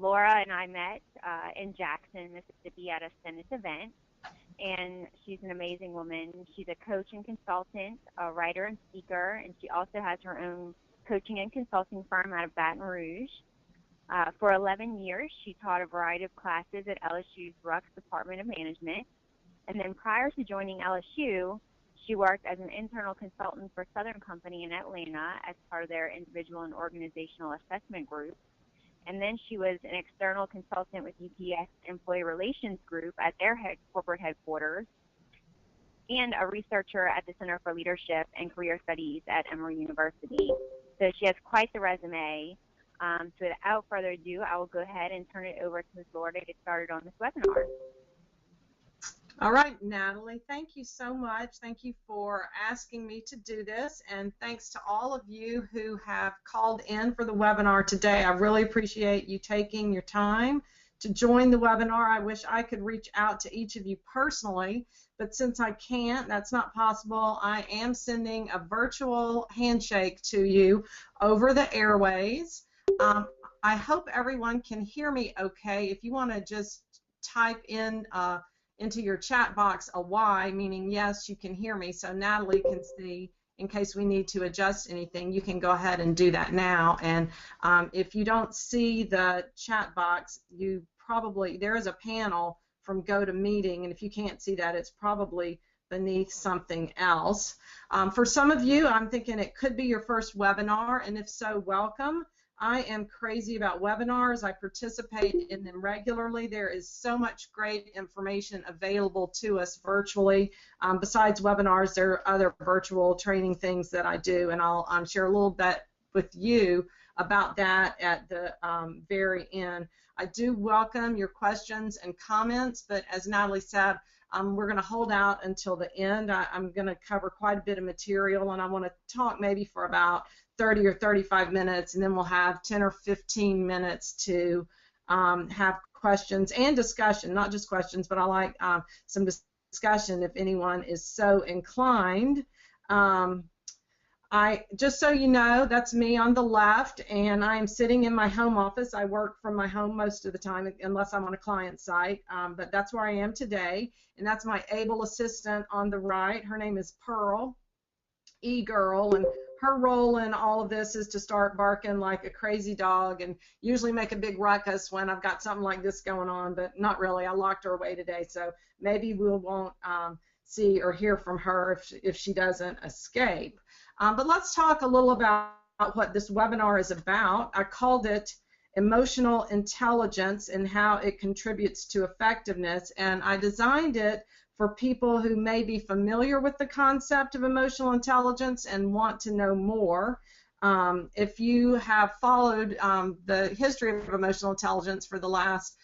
Laura and I met in Jackson, Mississippi at a Stennis event, and she's an amazing woman. She's a coach and consultant, a writer and speaker, and she also has her own coaching and consulting firm out of Baton Rouge. For 11 years, she taught a variety of classes at LSU's Rux Department of Management. And then prior to joining LSU, she worked as an internal consultant for Southern Company in Atlanta as part of their individual and organizational assessment group. And then she was an external consultant with UPS Employee Relations Group at their corporate headquarters, and a researcher at the Center for Leadership and Career Studies at Emory University. So she has quite the resume. So without further ado, I will go ahead and turn it over to Ms. Laura to get started on this webinar. All right, Natalie, thank you so much. Thank you for asking me to do this, and thanks to all of you who have called in for the webinar today. I really appreciate you taking your time to join the webinar. I wish I could reach out to each of you personally, but since I can't, that's not possible, I am sending a virtual handshake to you over the airways. I hope everyone can hear me okay. If you want to just type in into your chat box a Y, meaning yes, you can hear me, so Natalie can see in case we need to adjust anything. You can go ahead and do that now. And if you don't see the chat box, there is a panel from GoToMeeting, and if you can't see that, it's probably beneath something else. For some of you, I'm thinking it could be your first webinar, and if so, welcome. I am crazy about webinars. I participate in them regularly. There is so much great information available to us virtually. Besides webinars, there are other virtual training things that I do, and I'll share a little bit with you about that at the very end. I do welcome your questions and comments, but as Natalie said, we're going to hold out until the end. I'm going to cover quite a bit of material, and I want to talk maybe for about 30 or 35 minutes, and then we'll have 10 or 15 minutes to have questions and discussion, not just questions, but I like some discussion if anyone is so inclined. Just so you know, that's me on the left, and I am sitting in my home office. I work from my home most of the time, unless I'm on a client site, but that's where I am today, and that's my able assistant on the right. Her name is Pearl, E-Girl, and her role in all of this is to start barking like a crazy dog and usually make a big ruckus when I've got something like this going on, but not really. I locked her away today, so maybe we won't see or hear from her if she doesn't escape. But let's talk a little about what this webinar is about. I called it Emotional Intelligence and How It Contributes to Effectiveness, and I designed it for people who may be familiar with the concept of emotional intelligence and want to know more. If you have followed the history of emotional intelligence for the last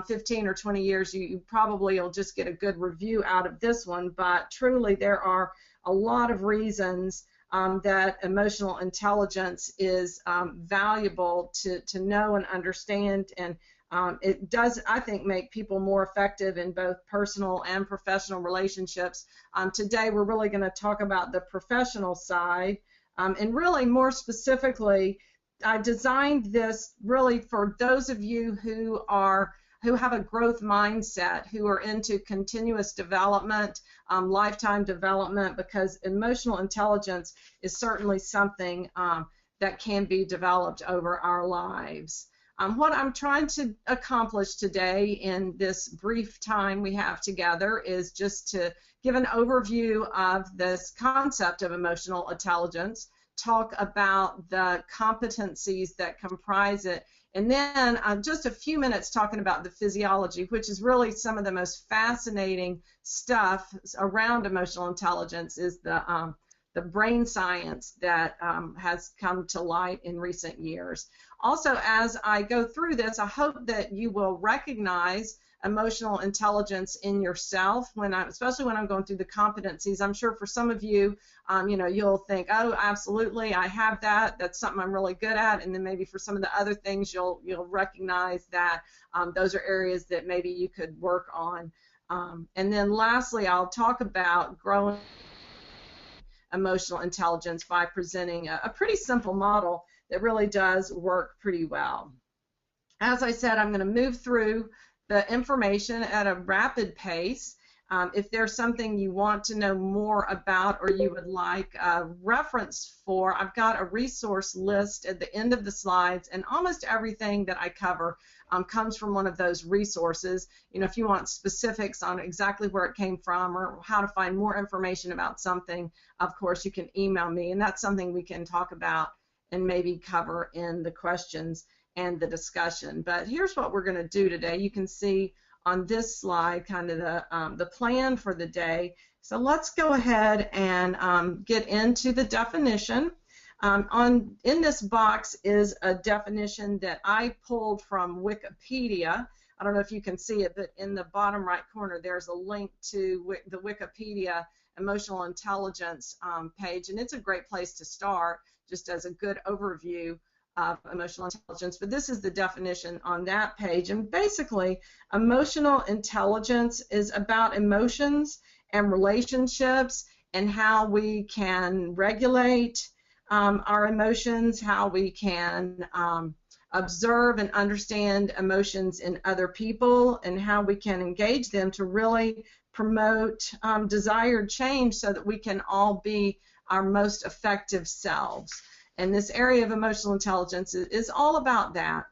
15 or 20 years, you probably will just get a good review out of this one, but truly there are a lot of reasons that emotional intelligence is valuable to know and understand, and it does, I think, make people more effective in both personal and professional relationships. Today we're really going to talk about the professional side, and really more specifically, I designed this really for those of you who have a growth mindset, who are into continuous development, lifetime development, because emotional intelligence is certainly something that can be developed over our lives. What I'm trying to accomplish today in this brief time we have together is just to give an overview of this concept of emotional intelligence, talk about the competencies that comprise it, and then just a few minutes talking about the physiology, which is really some of the most fascinating stuff around emotional intelligence, is the brain science that has come to light in recent years. Also, as I go through this, I hope that you will recognize emotional intelligence in yourself, especially when I'm going through the competencies. I'm sure for some of you, you'll think, oh, absolutely, I have that. That's something I'm really good at. And then maybe for some of the other things, you'll recognize that those are areas that maybe you could work on. And then lastly, I'll talk about growing emotional intelligence by presenting a pretty simple model that really does work pretty well. As I said, I'm going to move through the information at a rapid pace. If there's something you want to know more about or you would like a reference for, I've got a resource list at the end of the slides, and almost everything that I cover comes from one of those resources. You know, if you want specifics on exactly where it came from or how to find more information about something, of course, you can email me, and that's something we can talk about and maybe cover in the questions and the discussion. But here's what we're going to do today. You can see on this slide kind of the plan for the day. So let's go ahead and get into the definition. In this box is a definition that I pulled from Wikipedia. I don't know if you can see it, but in the bottom right corner there's a link to the Wikipedia emotional intelligence page, and it's a great place to start just as a good overview of emotional intelligence. But this is the definition on that page, and basically emotional intelligence is about emotions and relationships and how we can regulate our emotions, how we can observe and understand emotions in other people, and how we can engage them to really promote desired change so that we can all be our most effective selves. And this area of emotional intelligence is all about that.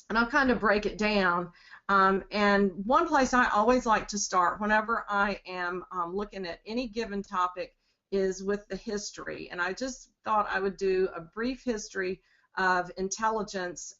And I'll kind of break it down. And one place I always like to start whenever I am looking at any given topic is with the history. And I just thought I would do a brief history of intelligence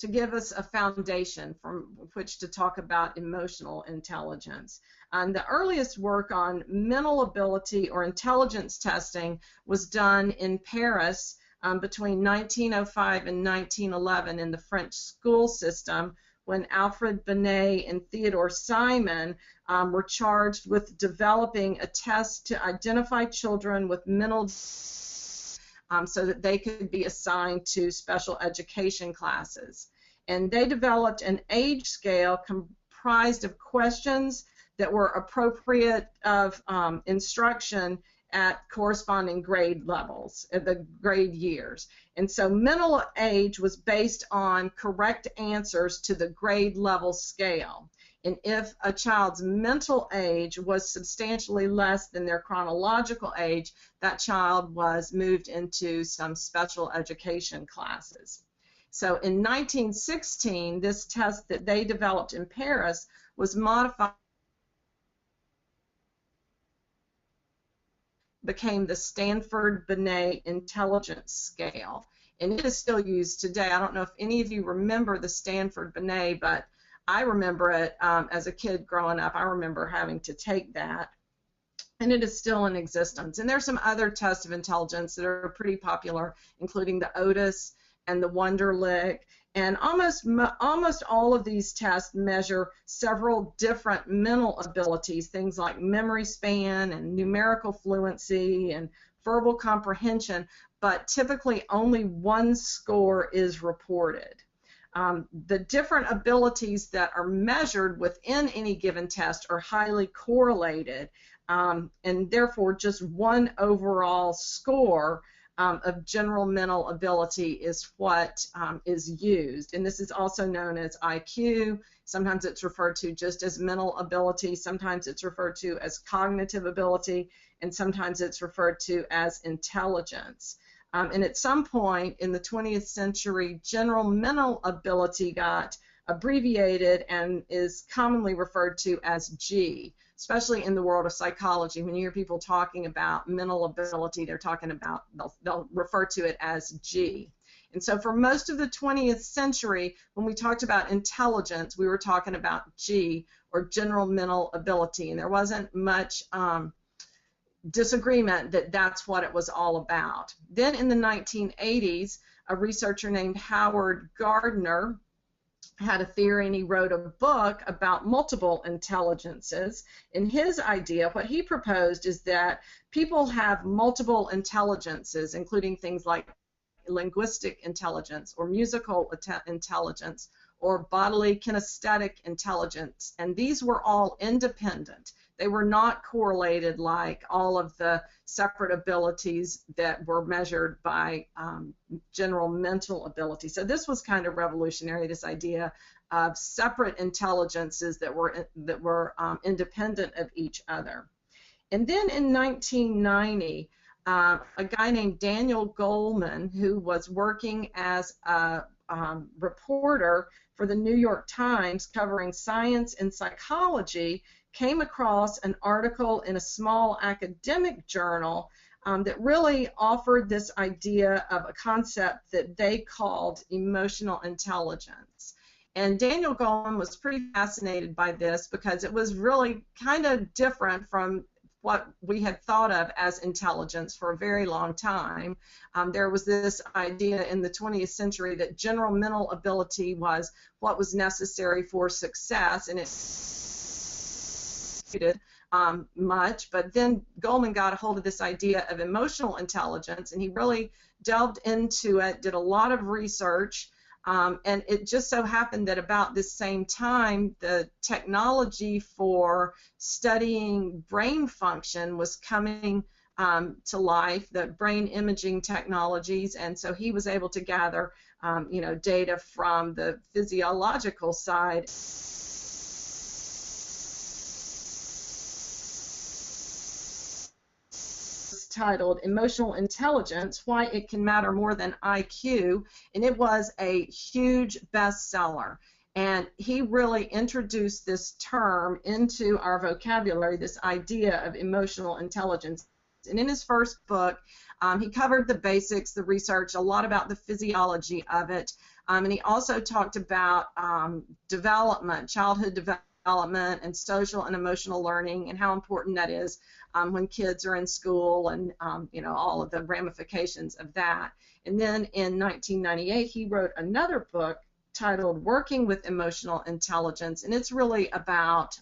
to give us a foundation from which to talk about emotional intelligence. The earliest work on mental ability or intelligence testing was done in Paris between 1905 and 1911 in the French school system, when Alfred Binet and Theodore Simon were charged with developing a test to identify children with mental so that they could be assigned to special education classes. And they developed an age scale comprised of questions that were appropriate of instruction at corresponding grade levels, at the grade years. And so mental age was based on correct answers to the grade level scale. And if a child's mental age was substantially less than their chronological age, that child was moved into some special education classes. So in 1916, this test that they developed in Paris was modified, became the Stanford-Binet Intelligence Scale. And it is still used today. I don't know if any of you remember the Stanford-Binet, but I remember it as a kid growing up. I remember having to take that. And it is still in existence. And there's some other tests of intelligence that are pretty popular, including the Otis and the Wonderlic. And almost all of these tests measure several different mental abilities, things like memory span and numerical fluency and verbal comprehension, but typically only one score is reported. The different abilities that are measured within any given test are highly correlated, and therefore just one overall score of general mental ability is what is used. And this is also known as IQ. Sometimes it's referred to just as mental ability, sometimes it's referred to as cognitive ability, and sometimes it's referred to as intelligence. And at some point in the 20th century, general mental ability got abbreviated and is commonly referred to as G, especially in the world of psychology. When you hear people talking about mental ability, they're talking about, they'll refer to it as G. And so for most of the 20th century, when we talked about intelligence, we were talking about G, or general mental ability, and there wasn't much disagreement that that's what it was all about. Then in the 1980s, a researcher named Howard Gardner had a theory, and he wrote a book about multiple intelligences. And his idea, what he proposed, is that people have multiple intelligences, including things like linguistic intelligence or musical intelligence or bodily kinesthetic intelligence, and these were all independent. They were not correlated like all of the separate abilities that were measured by general mental ability. So this was kind of revolutionary, this idea of separate intelligences that were independent of each other. And then in 1990, a guy named Daniel Goleman, who was working as a reporter for the New York Times covering science and psychology, came across an article in a small academic journal that really offered this idea of a concept that they called emotional intelligence. And Daniel Goleman was pretty fascinated by this because it was really kind of different from what we had thought of as intelligence for a very long time. There was this idea in the 20th century that general mental ability was what was necessary for success, and it much, but then Goleman got a hold of this idea of emotional intelligence, and he really delved into it, did a lot of research, and it just so happened that about this same time, the technology for studying brain function was coming to life, the brain imaging technologies, and so he was able to gather data from the physiological side. Titled Emotional Intelligence, Why It Can Matter More Than IQ, and it was a huge bestseller. And he really introduced this term into our vocabulary, this idea of emotional intelligence. And in his first book, he covered the basics, the research, a lot about the physiology of it, and he also talked about development, childhood development, and social and emotional learning, and how important that is when kids are in school, and all of the ramifications of that. And then in 1998, he wrote another book titled Working with Emotional Intelligence, and it's really about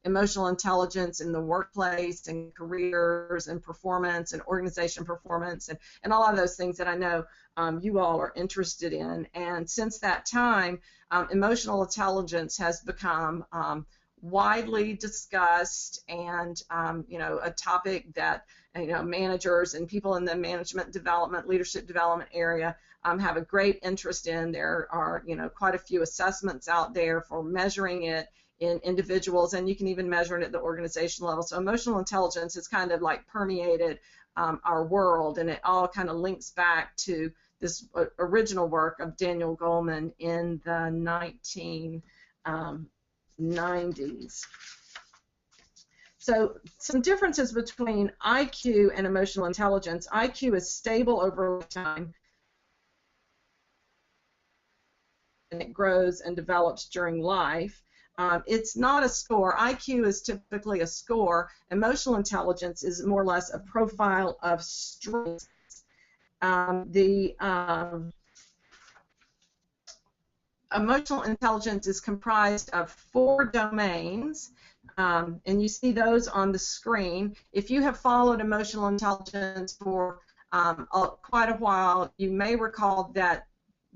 emotional intelligence in the workplace and careers and performance and organization performance and a lot of those things that I know you all are interested in. And since that time, emotional intelligence has become widely discussed, and a topic that managers and people in the management development, leadership development area have a great interest in. There are quite a few assessments out there for measuring it in individuals, and you can even measure it at the organization level. So emotional intelligence has kind of like permeated our world, and it all kind of links back to this original work of Daniel Goleman in the 1990s. So some differences between IQ and emotional intelligence. IQ is stable over time, and it grows and develops during life. It's not a score. IQ is typically a score. Emotional intelligence is more or less a profile of strengths. Emotional intelligence is comprised of 4 domains, and you see those on the screen. If you have followed emotional intelligence for quite a while, you may recall that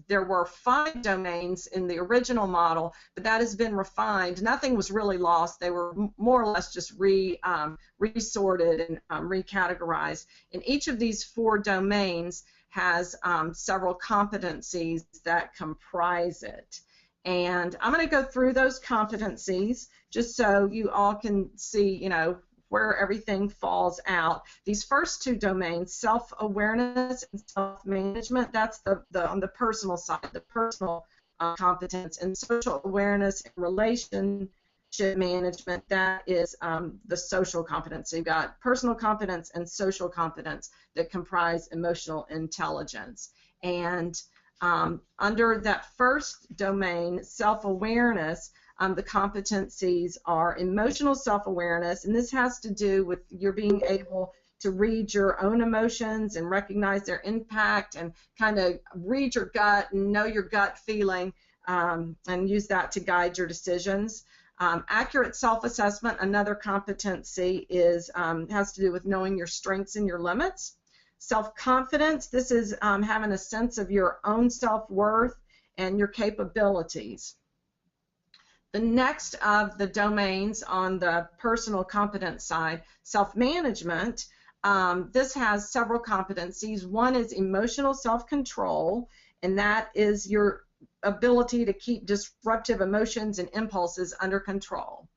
there were 5 domains in the original model, but that has been refined. Nothing was really lost. They were more or less just resorted and recategorized. And each of these 4 domains has several competencies that comprise it. And I'm going to go through those competencies just so you all can see, where everything falls out. These first 2 domains, self-awareness and self-management, that's on the personal side, the personal competence, and social awareness and relationship management, that is the social competence. So you've got personal competence and social competence that comprise emotional intelligence. And under that first domain, self-awareness, the competencies are emotional self-awareness, and this has to do with your being able to read your own emotions and recognize their impact and kind of read your gut and know your gut feeling and use that to guide your decisions. Accurate self-assessment, another competency, has to do with knowing your strengths and your limits. Self-confidence, this is having a sense of your own self-worth and your capabilities. The next of the domains on the personal competence side, self-management, this has several competencies. One is emotional self-control, and that is your ability to keep disruptive emotions and impulses under control.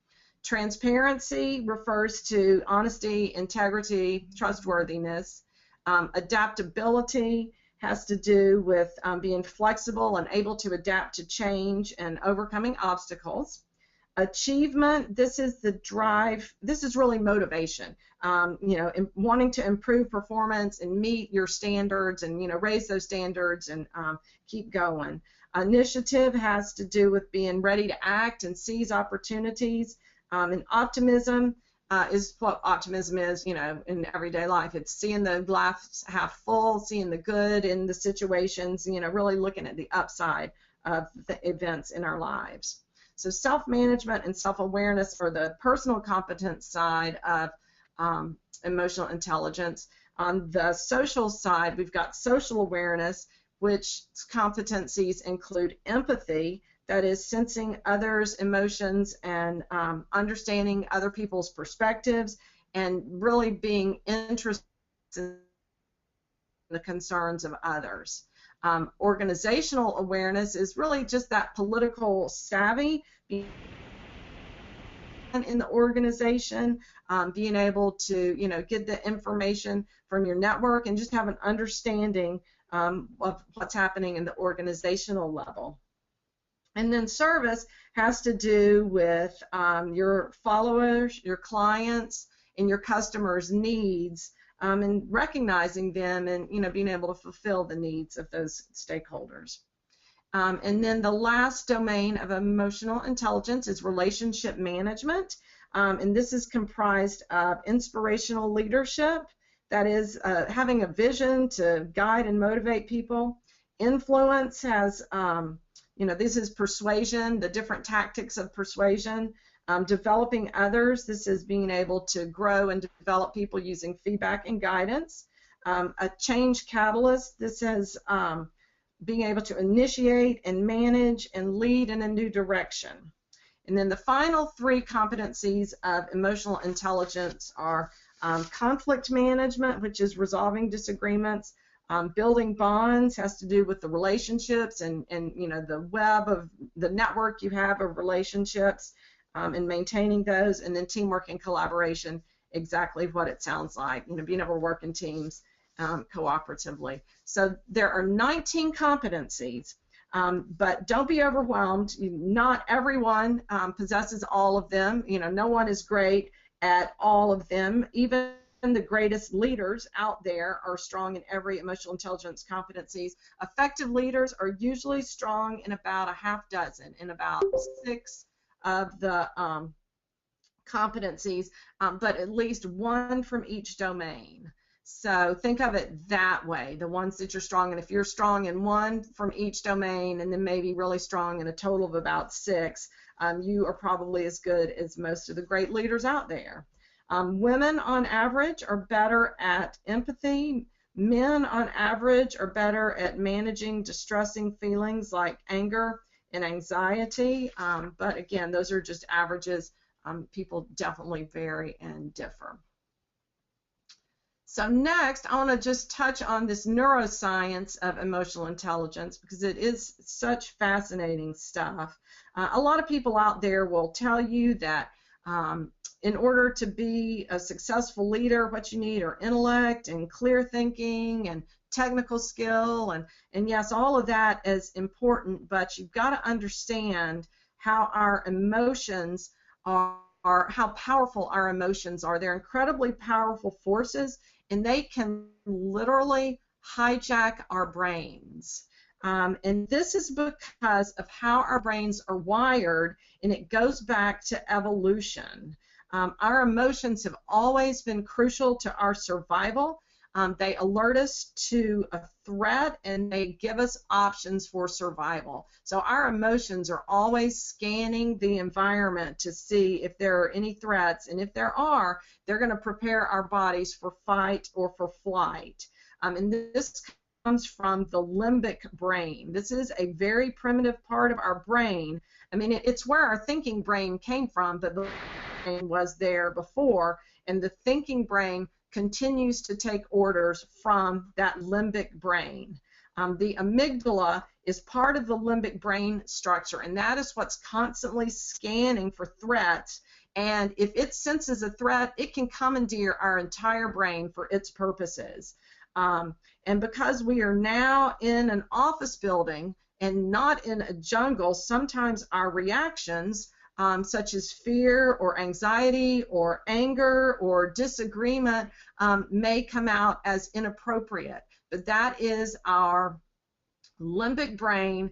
Transparency refers to honesty, integrity, trustworthiness. Adaptability has to do with being flexible and able to adapt to change and overcoming obstacles. Achievement, this is the drive, this is really motivation, wanting to improve performance and meet your standards and, raise those standards and keep going. Initiative has to do with being ready to act and seize opportunities. And optimism is what optimism is, in everyday life. It's seeing the glass half full, seeing the good in the situations, really looking at the upside of the events in our lives. So self-management and self-awareness are the personal competence side of emotional intelligence. On the social side, we've got social awareness, which competencies include empathy, that is sensing others' emotions and understanding other people's perspectives and really being interested in the concerns of others. Organizational awareness is really just that political savvy in the organization, being able to get the information from your network and just have an understanding of what's happening in the organizational level. And then service has to do with your followers, your clients, and your customers' needs, and recognizing them and being able to fulfill the needs of those stakeholders. And then the last domain of emotional intelligence is relationship management, and this is comprised of inspirational leadership, that is having a vision to guide and motivate people. Influence has this is persuasion, the different tactics of persuasion. Developing others, this is being able to grow and develop people using feedback and guidance. A change catalyst, this is being able to initiate and manage and lead in a new direction. And then the final three competencies of emotional intelligence are conflict management, which is resolving disagreements. Building bonds has to do with the relationships and the web of the network you have of relationships and maintaining those. And then teamwork and collaboration, exactly what it sounds like, being able to work in teams cooperatively. So there are 19 competencies, but don't be overwhelmed. Not everyone possesses all of them. No one is great at all of them. Even the greatest leaders out there are strong in every emotional intelligence competencies. Effective leaders are usually strong in about a half dozen, in about 6 of the competencies, but at least one from each domain. So think of it that way, the ones that you're strong in. If you're strong in one from each domain and then maybe really strong in a total of about 6, you are probably as good as most of the great leaders out there. Women on average are better at empathy. Men on average are better at managing distressing feelings like anger and anxiety. But again, those are just averages. People definitely vary and differ. So next, I want to just touch on this neuroscience of emotional intelligence because it is such fascinating stuff. A lot of people out there will tell you that in order to be a successful leader, what you need are intellect and clear thinking and technical skill, and yes, all of that is important, but you've got to understand how our emotions are how powerful our emotions are. They're incredibly powerful forces, and they can literally hijack our brains. And this is because of how our brains are wired, and it goes back to evolution. Our emotions have always been crucial to our survival. They alert us to a threat, and they give us options for survival. So our emotions are always scanning the environment to see if there are any threats, and if there are, they're going to prepare our bodies for fight or for flight. And this comes from the limbic brain. This is a very primitive part of our brain. I mean, it's where our thinking brain came from, but the brain was there before, and the thinking brain continues to take orders from that limbic brain. The amygdala is part of the limbic brain structure, and that is what's constantly scanning for threats. And if it senses a threat, it can commandeer our entire brain for its purposes. And because we are now in an office building and not in a jungle, sometimes our reactions, such as fear or anxiety or anger or disagreement, may come out as inappropriate. But that is our limbic brain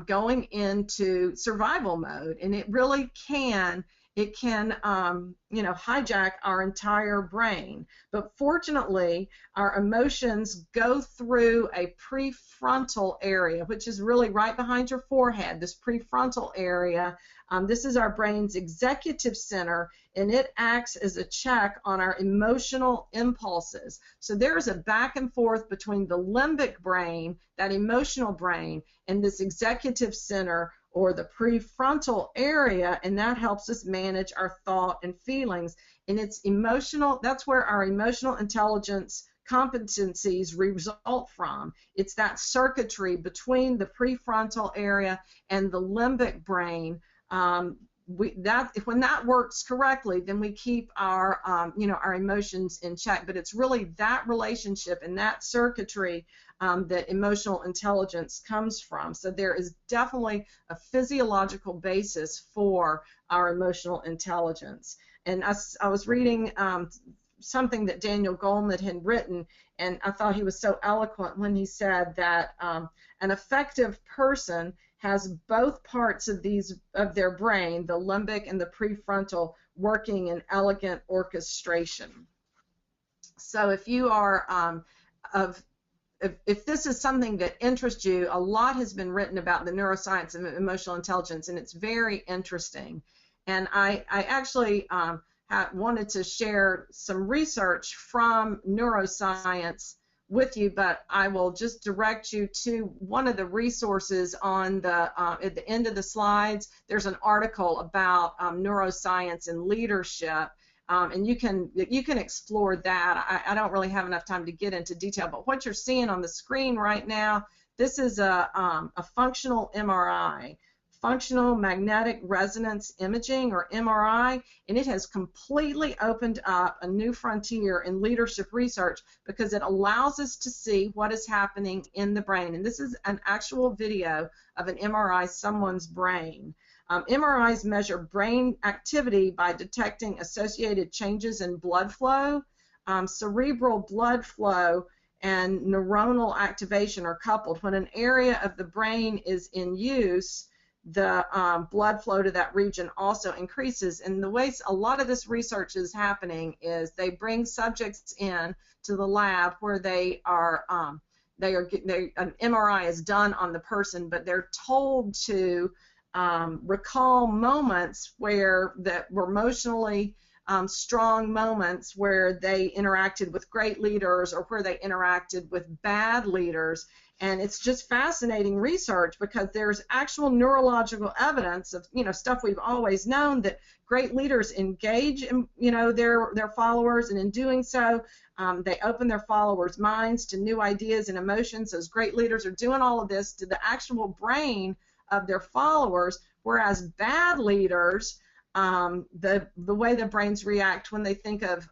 going into survival mode, and it really can hijack our entire brain. But fortunately, our emotions go through a prefrontal area, which is really right behind your forehead. This prefrontal area, this is our brain's executive center, and it acts as a check on our emotional impulses. So there's a back and forth between the limbic brain, that emotional brain, and this executive center, or the prefrontal area, and that helps us manage our thought and feelings. And it's emotional, that's where our emotional intelligence competencies result from. It's that circuitry between the prefrontal area and the limbic brain. When that works correctly, then we keep our our emotions in check. But it's really that relationship and that circuitry that emotional intelligence comes from. So there is definitely a physiological basis for our emotional intelligence. And I was reading something that Daniel Goleman had written, and I thought he was so eloquent when he said that an effective person has both parts of their brain, the limbic and the prefrontal, working in elegant orchestration. So if you are if this is something that interests you, a lot has been written about the neuroscience of emotional intelligence, and it's very interesting. And I actually wanted to share some research from neuroscience with you, but I will just direct you to one of the resources on the at the end of the slides. There's an article about neuroscience and leadership. And you can explore that. I don't really have enough time to get into detail, but what you're seeing on the screen right now, this is a functional MRI, functional magnetic resonance imaging, or MRI, and it has completely opened up a new frontier in leadership research because it allows us to see what is happening in the brain. And this is an actual video of an MRI, someone's brain. MRIs measure brain activity by detecting associated changes in blood flow. Cerebral blood flow and neuronal activation are coupled. When an area of the brain is in use, the blood flow to that region also increases. And the way a lot of this research is happening is they bring subjects in to the lab where an MRI is done on the person, but they're told to recall moments that were emotionally strong moments where they interacted with great leaders or where they interacted with bad leaders. And it's just fascinating research because there's actual neurological evidence of stuff we've always known, that great leaders engage their followers, and in doing so they open their followers' minds to new ideas and emotions. Those great leaders are doing all of this to the actual brain of their followers, whereas bad leaders, the way the brains react when they think of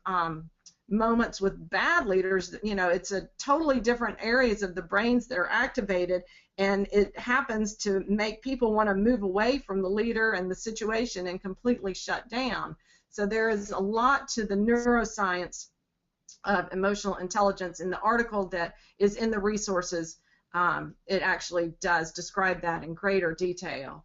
moments with bad leaders, it's a totally different areas of the brains that are activated, and it happens to make people want to move away from the leader and the situation and completely shut down. So there is a lot to the neuroscience of emotional intelligence. In the article that is in the resources, it actually does describe that in greater detail.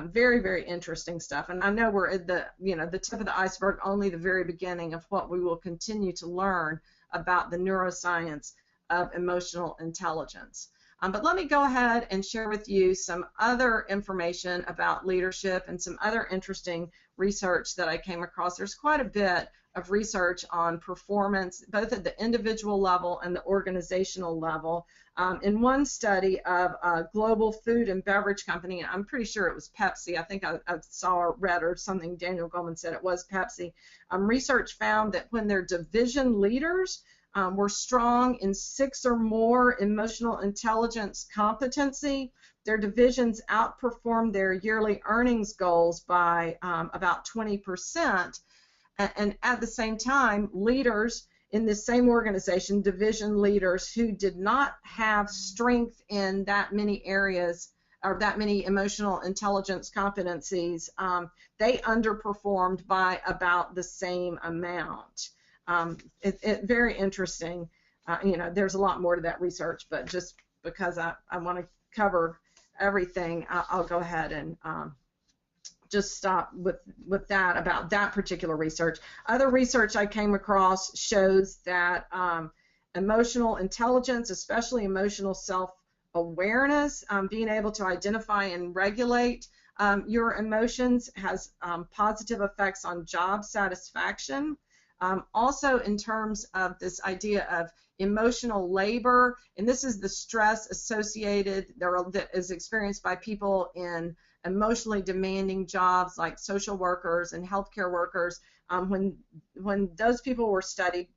Very, very interesting stuff. And I know we're at the tip of the iceberg, only the very beginning of what we will continue to learn about the neuroscience of emotional intelligence. But let me go ahead and share with you some other information about leadership and some other interesting research that I came across. There's quite a bit of research on performance, both at the individual level and the organizational level. In one study of a global food and beverage company, I'm pretty sure it was Pepsi. I think I saw or read or something, Daniel Goleman said it was Pepsi. Research found that when their division leaders were strong in 6 or more emotional intelligence competency, their divisions outperformed their yearly earnings goals by about 20%. And at the same time, leaders in this same organization, division leaders who did not have strength in that many areas or that many emotional intelligence competencies, they underperformed by about the same amount. Very interesting. There's a lot more to that research, but just because I want to cover everything, I'll go ahead and just stop with that about that particular research. Other research I came across shows that emotional intelligence, especially emotional self-awareness, being able to identify and regulate your emotions has positive effects on job satisfaction. Also in terms of this idea of emotional labor, and this is the stress associated that is experienced by people in emotionally demanding jobs like social workers and healthcare workers. When those people were studied,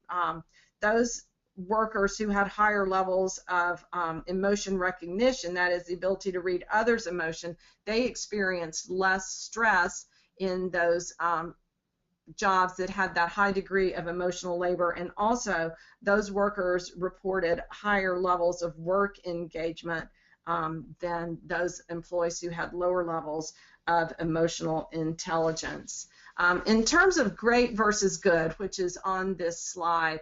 those workers who had higher levels of emotion recognition, that is the ability to read others' emotion, they experienced less stress in those jobs that had that high degree of emotional labor, and also those workers reported higher levels of work engagement than those employees who had lower levels of emotional intelligence. In terms of great versus good, which is on this slide,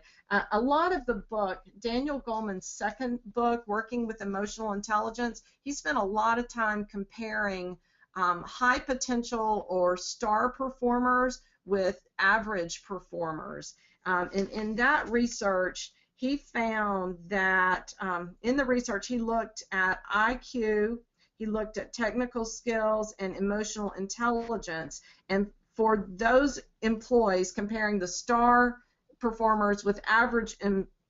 a lot of the book, Daniel Goleman's second book, Working with Emotional Intelligence, he spent a lot of time comparing high potential or star performers with average performers. In that research, he found that in the research he looked at IQ, he looked at technical skills and emotional intelligence, and for those employees, comparing the star performers with average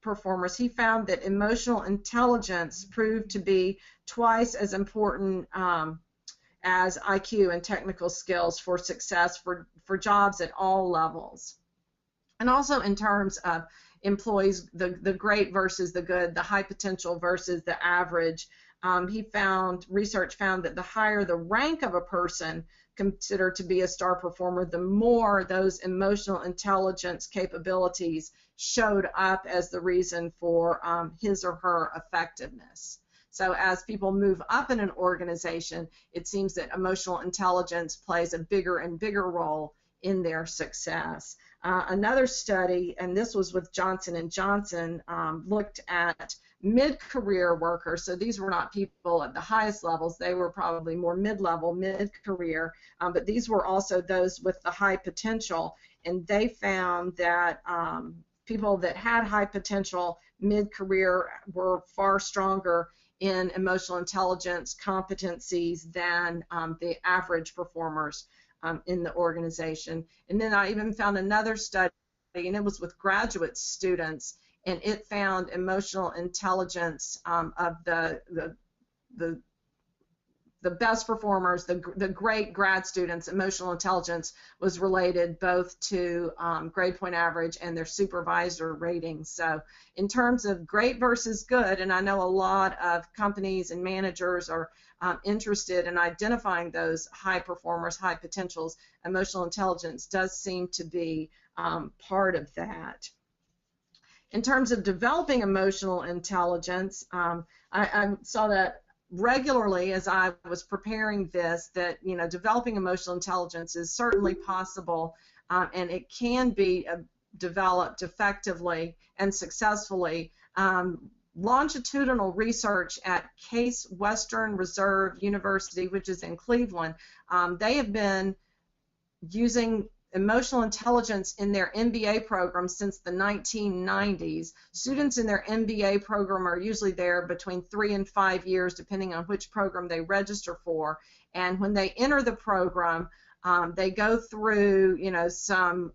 performers, he found that emotional intelligence proved to be twice as important as IQ and technical skills for success for jobs at all levels. And also in terms of employees, the great versus the good, the high potential versus the average, research found that the higher the rank of a person considered to be a star performer, the more those emotional intelligence capabilities showed up as the reason for his or her effectiveness. So as people move up in an organization, it seems that emotional intelligence plays a bigger and bigger role in their success. Another study, and this was with Johnson & Johnson, looked at mid-career workers. So these were not people at the highest levels. They were probably more mid-level, mid-career, but these were also those with the high potential. And they found that people that had high potential mid-career were far stronger in emotional intelligence competencies than the average performers in the organization. And then I even found another study, and it was with graduate students, and it found emotional intelligence of the best performers, the great grad students. Emotional intelligence was related both to grade point average and their supervisor ratings. So in terms of great versus good, and I know a lot of companies and managers are interested in identifying those high performers, high potentials, emotional intelligence does seem to be part of that. In terms of developing emotional intelligence, I saw that regularly as I was preparing this, that developing emotional intelligence is certainly possible, and it can be developed effectively and successfully. Longitudinal research at Case Western Reserve University, which is in Cleveland, they have been using emotional intelligence in their MBA program since the 1990s. Students in their MBA program are usually there between 3 and 5 years, depending on which program they register for. And when they enter the program, they go through, some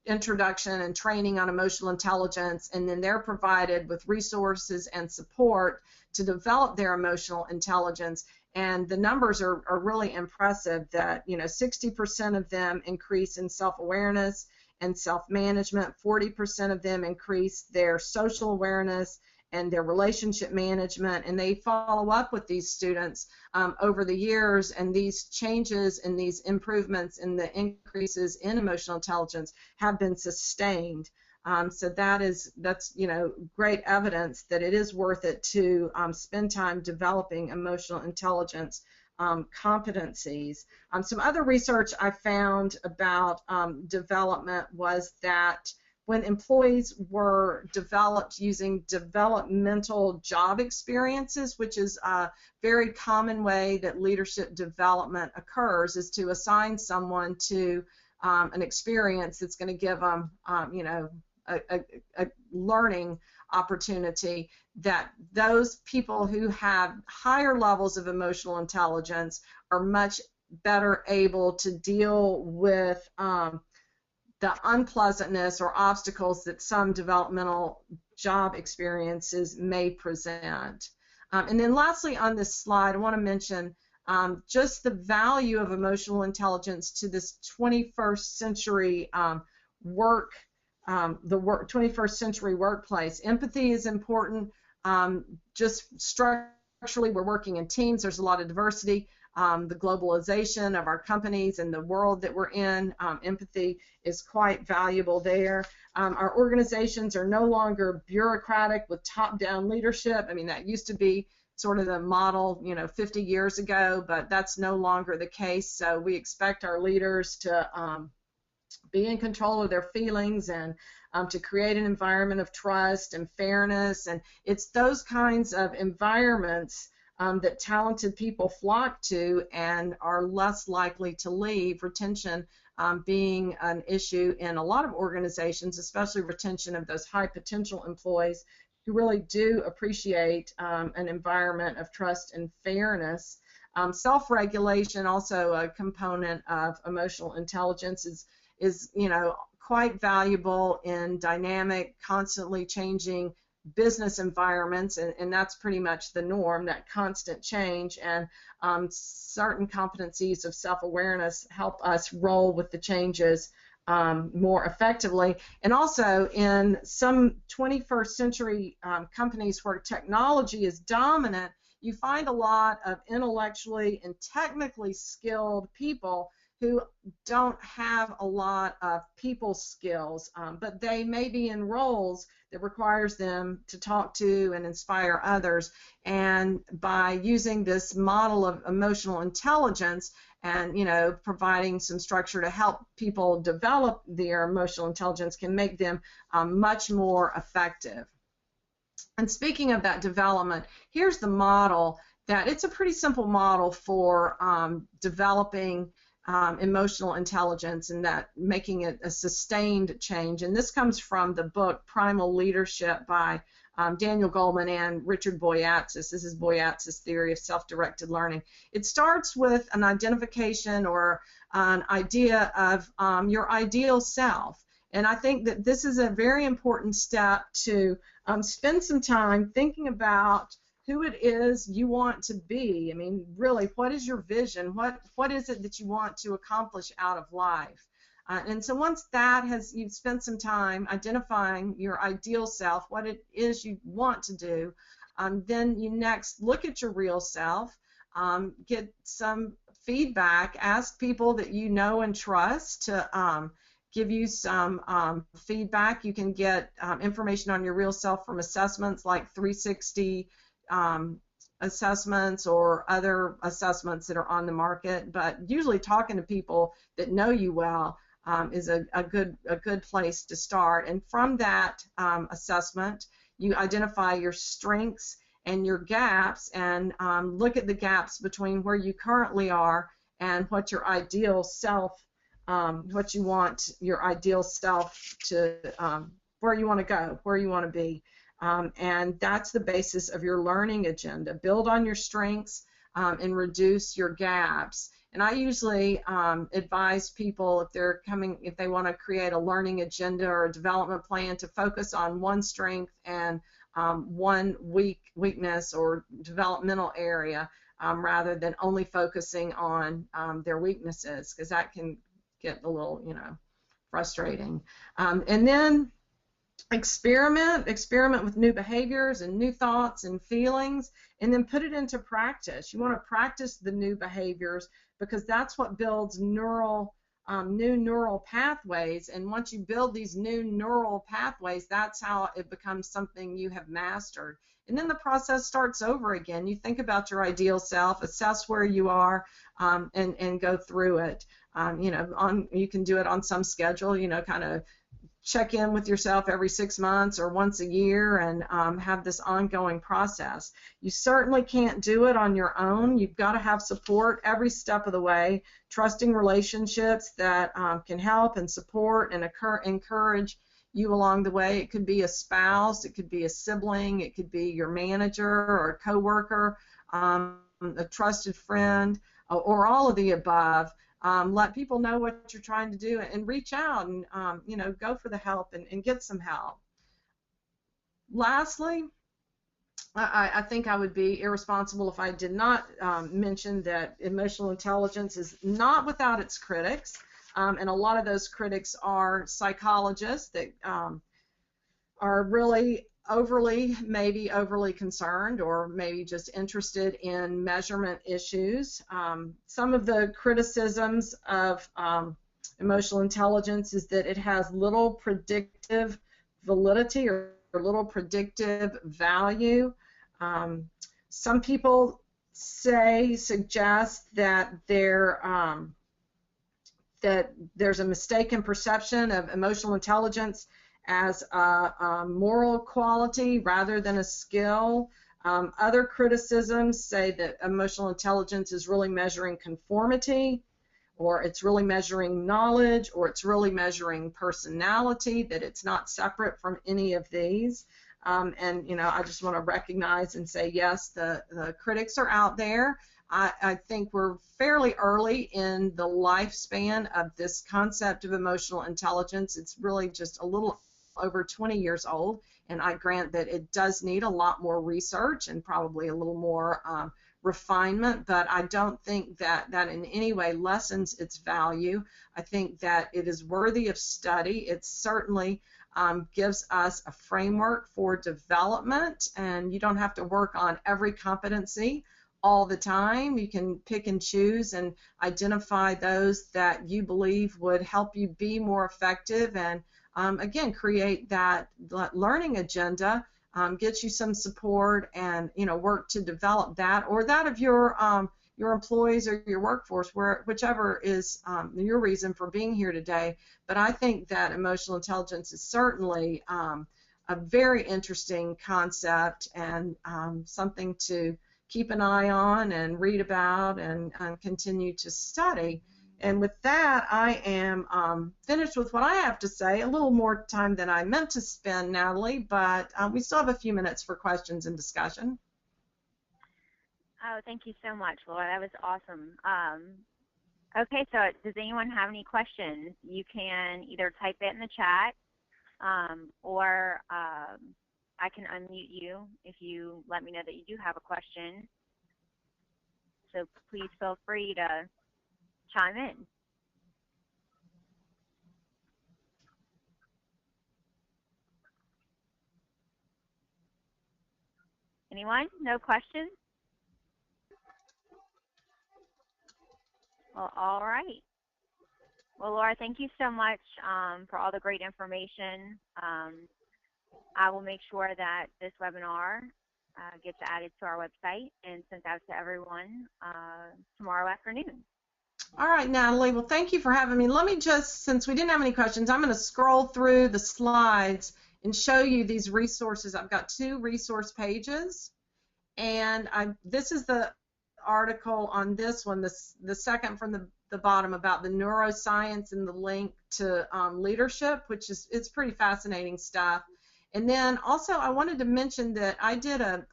introduction and training on emotional intelligence, and then they're provided with resources and support to develop their emotional intelligence. And the numbers are really impressive that, 60% of them increase in self-awareness and self-management, 40% of them increase their social awareness and their relationship management, and they follow up with these students over the years, and these changes and these improvements and the increases in emotional intelligence have been sustained. So that's great evidence that it is worth it to spend time developing emotional intelligence competencies. Some other research I found about development was that when employees were developed using developmental job experiences, which is a very common way that leadership development occurs, is to assign someone to an experience that's going to give them, a learning opportunity, that those people who have higher levels of emotional intelligence are much better able to deal with the unpleasantness or obstacles that some developmental job experiences may present. And then lastly on this slide, I want to mention just the value of emotional intelligence to this 21st century 21st century workplace. Empathy is important. Just structurally, we're working in teams. There's a lot of diversity. The globalization of our companies and the world that we're in, empathy is quite valuable there. Our organizations are no longer bureaucratic with top-down leadership. I mean, that used to be sort of the model, 50 years ago, but that's no longer the case. So we expect our leaders to be in control of their feelings and to create an environment of trust and fairness. And it's those kinds of environments that talented people flock to and are less likely to leave. Retention being an issue in a lot of organizations, especially retention of those high potential employees who really do appreciate an environment of trust and fairness. Self-regulation, also a component of emotional intelligence, is quite valuable in dynamic, constantly changing business environments, and that's pretty much the norm, that constant change. And certain competencies of self-awareness help us roll with the changes more effectively. And also in some 21st century companies where technology is dominant, you find a lot of intellectually and technically skilled people who don't have a lot of people skills, but they may be in roles that requires them to talk to and inspire others. And by using this model of emotional intelligence and providing some structure to help people develop their emotional intelligence can make them much more effective. And speaking of that development, here's the model. That it's a pretty simple model for developing emotional intelligence, and that making it a sustained change. And this comes from the book Primal Leadership by Daniel Goleman and Richard Boyatzis. This is Boyatzis' theory of self-directed learning. It starts with an identification or an idea of your ideal self. And I think that this is a very important step to spend some time thinking about who it is you want to be. I mean, really, what is your vision? What is it that you want to accomplish out of life? And so once you've spent some time identifying your ideal self, what it is you want to do, then you next look at your real self, get some feedback, ask people that you know and trust to give you some feedback. You can get information on your real self from assessments like 360 assessments or other assessments that are on the market, but usually talking to people that know you well is a good place to start. And from that assessment, you identify your strengths and your gaps, and look at the gaps between where you currently are and what your ideal self, what you want your ideal self to, where you want to go, where you want to be. And that's the basis of your learning agenda. Build on your strengths, and reduce your gaps. And I usually advise people if they want to create a learning agenda or a development plan, to focus on one strength and one weakness or developmental area, rather than only focusing on their weaknesses, because that can get a little, frustrating. And then experiment with new behaviors and new thoughts and feelings, and then put it into practice. You want to practice the new behaviors, because that's what builds new neural pathways. And once you build these new neural pathways, that's how it becomes something you have mastered. And then the process starts over again. You think about your ideal self, assess where you are, and go through it. You can do it on some schedule, kind of check in with yourself every 6 months or once a year, and have this ongoing process. You certainly can't do it on your own. You've got to have support every step of the way, trusting relationships that can help and support and encourage you along the way. It could be a spouse, it could be a sibling, it could be your manager or a coworker, a trusted friend, or all of the above. Let people know what you're trying to do, and reach out and go for the help and get some help. Lastly, I think I would be irresponsible if I did not mention that emotional intelligence is not without its critics, and a lot of those critics are psychologists that are really maybe overly concerned, or maybe just interested in measurement issues. Some of the criticisms of emotional intelligence is that it has little predictive validity or little predictive value. Some people suggest that that there's a mistaken perception of emotional intelligence as a moral quality rather than a skill. Other criticisms say that emotional intelligence is really measuring conformity, or it's really measuring knowledge, or it's really measuring personality, that it's not separate from any of these. And I just want to recognize and say, yes, the critics are out there. I think we're fairly early in the lifespan of this concept of emotional intelligence. It's really just a little over 20 years old, and I grant that it does need a lot more research and probably a little more refinement, but I don't think that in any way lessens its value. I think that it is worthy of study. It certainly gives us a framework for development, and you don't have to work on every competency all the time. You can pick and choose and identify those that you believe would help you be more effective, and again, create that learning agenda, get you some support, and work to develop that, or that of your employees or your workforce, whichever is your reason for being here today. But I think that emotional intelligence is certainly a very interesting concept, and something to keep an eye on and read about and continue to study. And with that, I am finished with what I have to say. A little more time than I meant to spend, Natalie, but we still have a few minutes for questions and discussion. Oh, thank you so much, Laura. That was awesome. Okay, so does anyone have any questions? You can either type it in the chat, or I can unmute you if you let me know that you do have a question. So please feel free to chime in. Anyone? No questions? Well, all right. Well, Laura, thank you so much for all the great information. I will make sure that this webinar gets added to our website and sent out to everyone tomorrow afternoon. All right, Natalie. Well, thank you for having me. Let me just, since we didn't have any questions, I'm going to scroll through the slides and show you these resources. I've got 2 resource pages, and this is the article on this one, the second from the bottom, about the neuroscience and the link to leadership, which is, it's pretty fascinating stuff. And then also I wanted to mention that I did a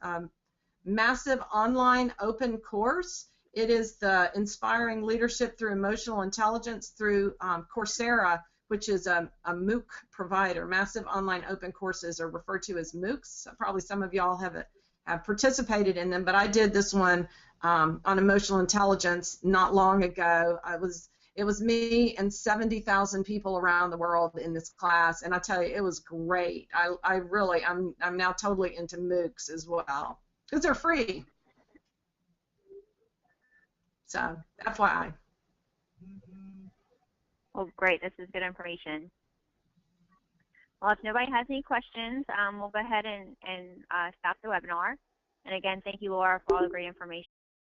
massive online open course. It is the Inspiring Leadership Through Emotional Intelligence through Coursera, which is a MOOC provider. Massive online open courses are referred to as MOOCs. Probably some of y'all have participated in them, but I did this one on emotional intelligence not long ago. It was me and 70,000 people around the world in this class, and I tell you, it was great. I'm now totally into MOOCs as well because they're free. So, FYI. Well, great. This is good information. Well, if nobody has any questions, we'll go ahead and stop the webinar. And again, thank you, Laura, for all the great information.